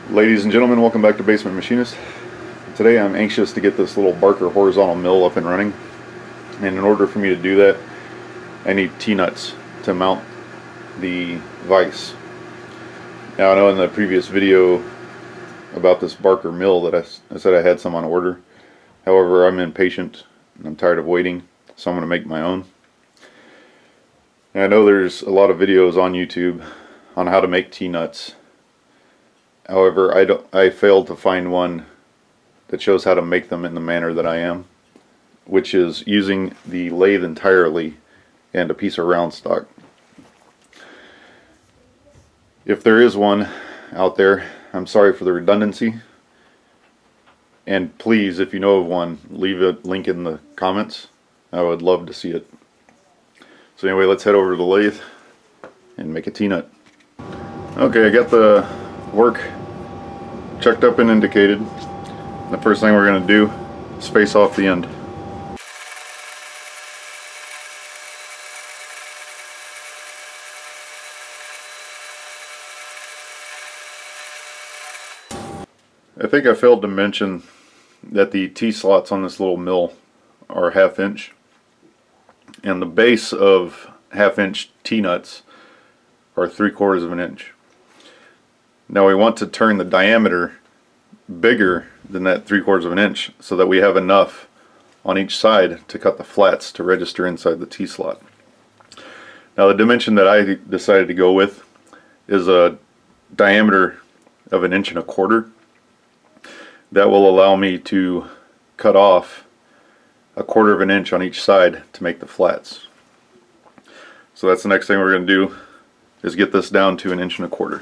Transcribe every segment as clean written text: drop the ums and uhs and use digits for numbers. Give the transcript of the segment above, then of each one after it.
Ladies and gentlemen, welcome back to Basement Machinist. Today I'm anxious to get this little Barker horizontal mill up and running, and in order for me to do that I need T-nuts to mount the vise. Now I know in the previous video about this Barker mill that I said I had some on order. However, I'm impatient and I'm tired of waiting, so I'm going to make my own. And I know there's a lot of videos on YouTube on how to make T-nuts. However, I failed to find one that shows how to make them in the manner that I am, which is using the lathe entirely and a piece of round stock. If there is one out there, I'm sorry for the redundancy, and please, if you know of one, leave a link in the comments. I would love to see it. So anyway, let's head over to the lathe and make a T-nut. Okay, I got the work checked up and indicated. The first thing we're going to do is face off the end. I think I failed to mention that the T-slots on this little mill are 1/2 inch, and the base of 1/2 inch T-nuts are 3/4 of an inch. Now we want to turn the diameter bigger than that 3/4 of an inch so that we have enough on each side to cut the flats to register inside the T-slot. Now the dimension that I decided to go with is a diameter of 1.25 inches. That will allow me to cut off 1/4 of an inch on each side to make the flats. So that's the next thing we're going to do, is get this down to 1.25 inches.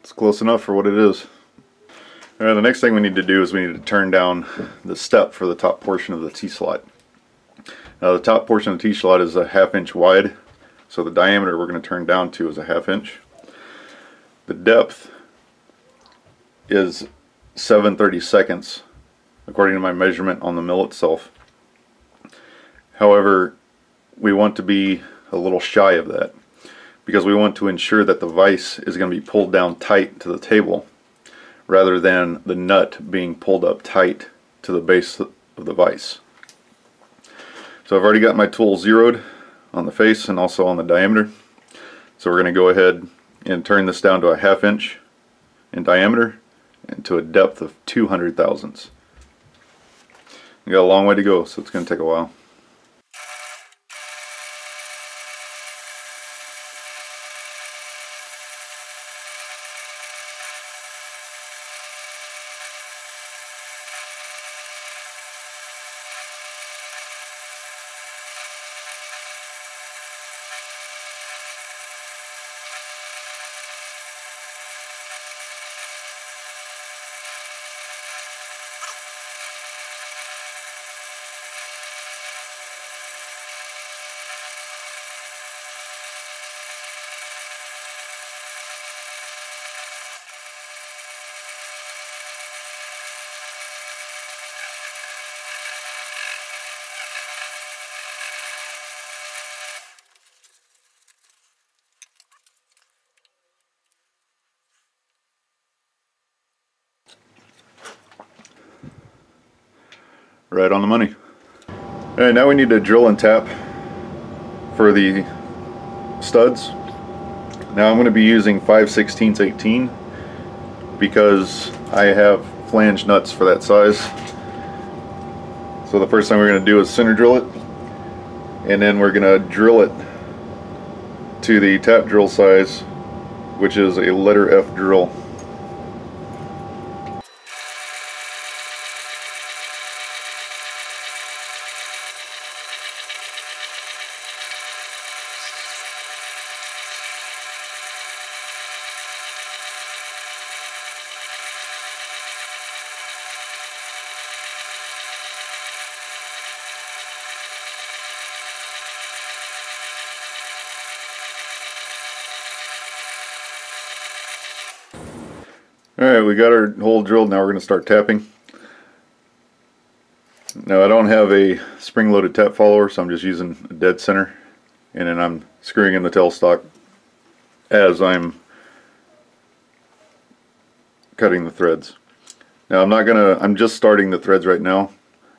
It's close enough for what it is. Alright, the next thing we need to do is we need to turn down the step for the top portion of the T-slot. Now the top portion of the T-slot is a 1/2 inch wide, so the diameter we're going to turn down to is a 1/2 inch. The depth is 7/32 according to my measurement on the mill itself. However, we want to be a little shy of that, because we want to ensure that the vise is going to be pulled down tight to the table rather than the nut being pulled up tight to the base of the vise. So I've already got my tool zeroed on the face and also on the diameter. So we're going to go ahead and turn this down to a 1/2 inch in diameter and to a depth of 200 thousandths. We got a long way to go, so it's going to take a while. Right on the money. Alright, now we need to drill and tap for the studs. Now I'm going to be using 5/16 18 because I have flange nuts for that size. So the first thing we're going to do is center drill it, and then we're going to drill it to the tap drill size, which is a letter F drill. Alright, we got our hole drilled. Now we're going to start tapping. Now I don't have a spring-loaded tap follower, so I'm just using a dead center, and then I'm screwing in the tailstock as I'm cutting the threads. Now I'm just starting the threads right now.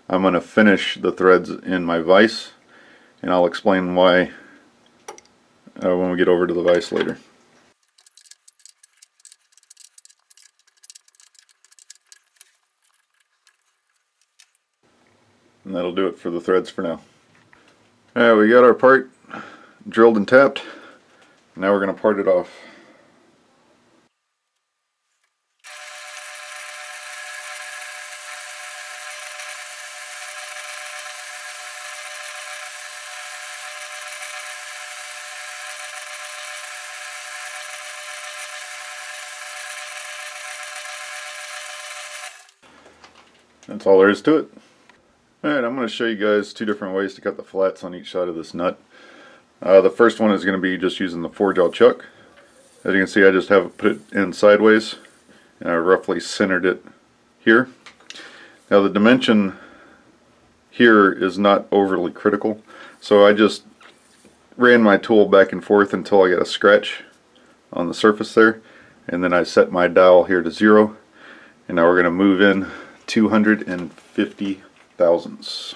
I'm going to finish the threads in my vise, and I'll explain why when we get over to the vise later. And that'll do it for the threads for now. Alright, we got our part drilled and tapped. Now we're going to part it off. That's all there is to it. Alright, I'm going to show you guys two different ways to cut the flats on each side of this nut. The first one is going to be just using the 4-jaw chuck. As you can see, I just have it put it in sideways, and I roughly centered it here. Now the dimension here is not overly critical, so I just ran my tool back and forth until I got a scratch on the surface there, and then I set my dial here to 0, and now we're going to move in 250 thousandths.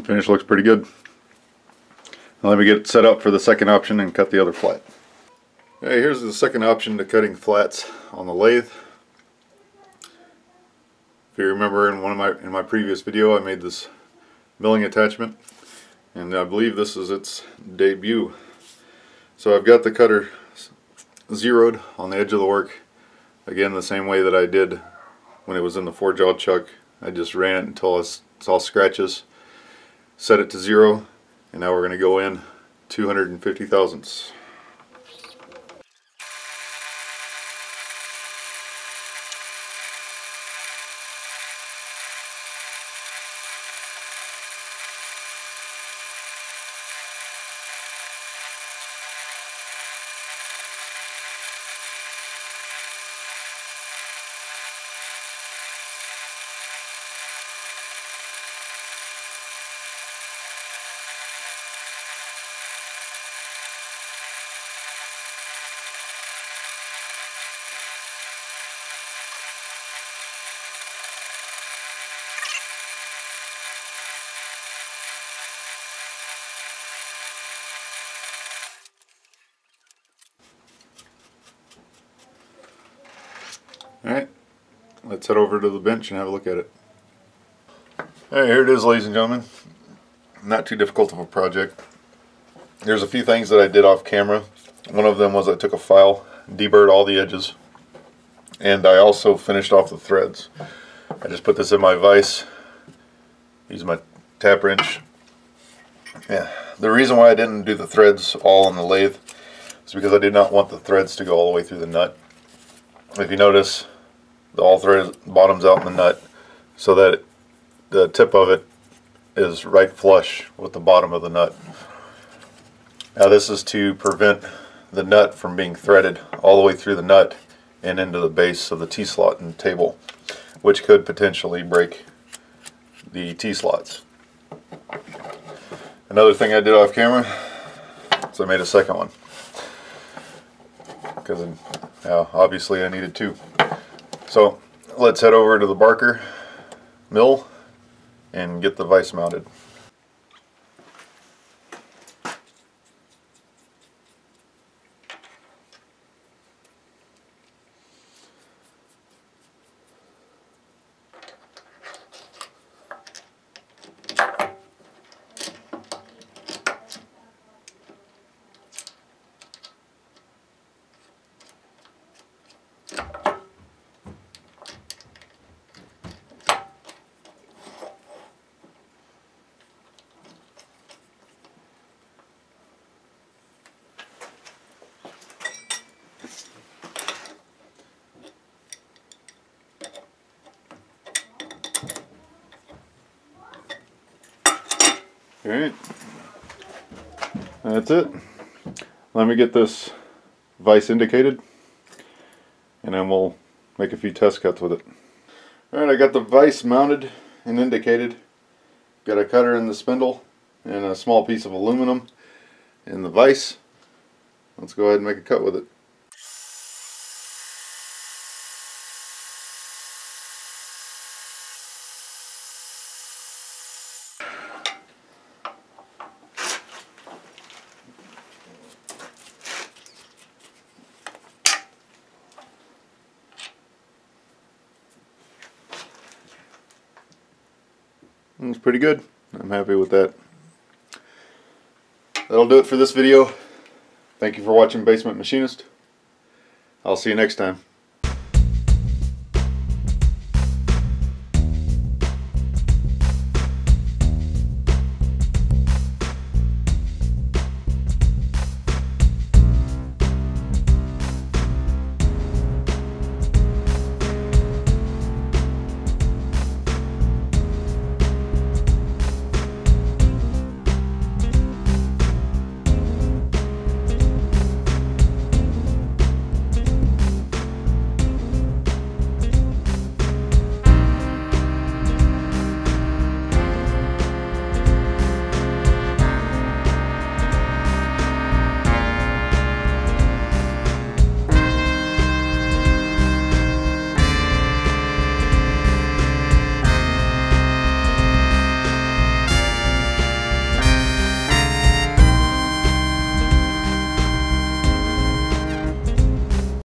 Finish looks pretty good. Now let me get set up for the second option and cut the other flat. Okay, here's the second option to cutting flats on the lathe. If you remember in my previous video, I made this milling attachment, and I believe this is its debut. So I've got the cutter zeroed on the edge of the work, again the same way that I did when it was in the 4-jaw chuck. I just ran it until it's all scratches, set it to 0, and now we're going to go in 250 thousandths. Alright, let's head over to the bench and have a look at it. Alright, here it is, ladies and gentlemen. Not too difficult of a project. There's a few things that I did off camera. One of them was I took a file, deburred all the edges, and I also finished off the threads. I just put this in my vise, use my tap wrench. Yeah, the reason why I didn't do the threads all on the lathe is because I did not want the threads to go all the way through the nut. If you notice, the all thread bottoms out in the nut so that the tip of it is right flush with the bottom of the nut. Now this is to prevent the nut from being threaded all the way through the nut and into the base of the T-slot and table, which could potentially break the T-slots. Another thing I did off camera is I made a second one, because obviously I needed two. So let's head over to the Barker mill and get the vise mounted. Alright, that's it. Let me get this vise indicated and then we'll make a few test cuts with it. Alright, I got the vise mounted and indicated. Got a cutter in the spindle and a small piece of aluminum in the vise. Let's go ahead and make a cut with it. It's pretty good. I'm happy with that. That'll do it for this video. Thank you for watching Basement Machinist. I'll see you next time.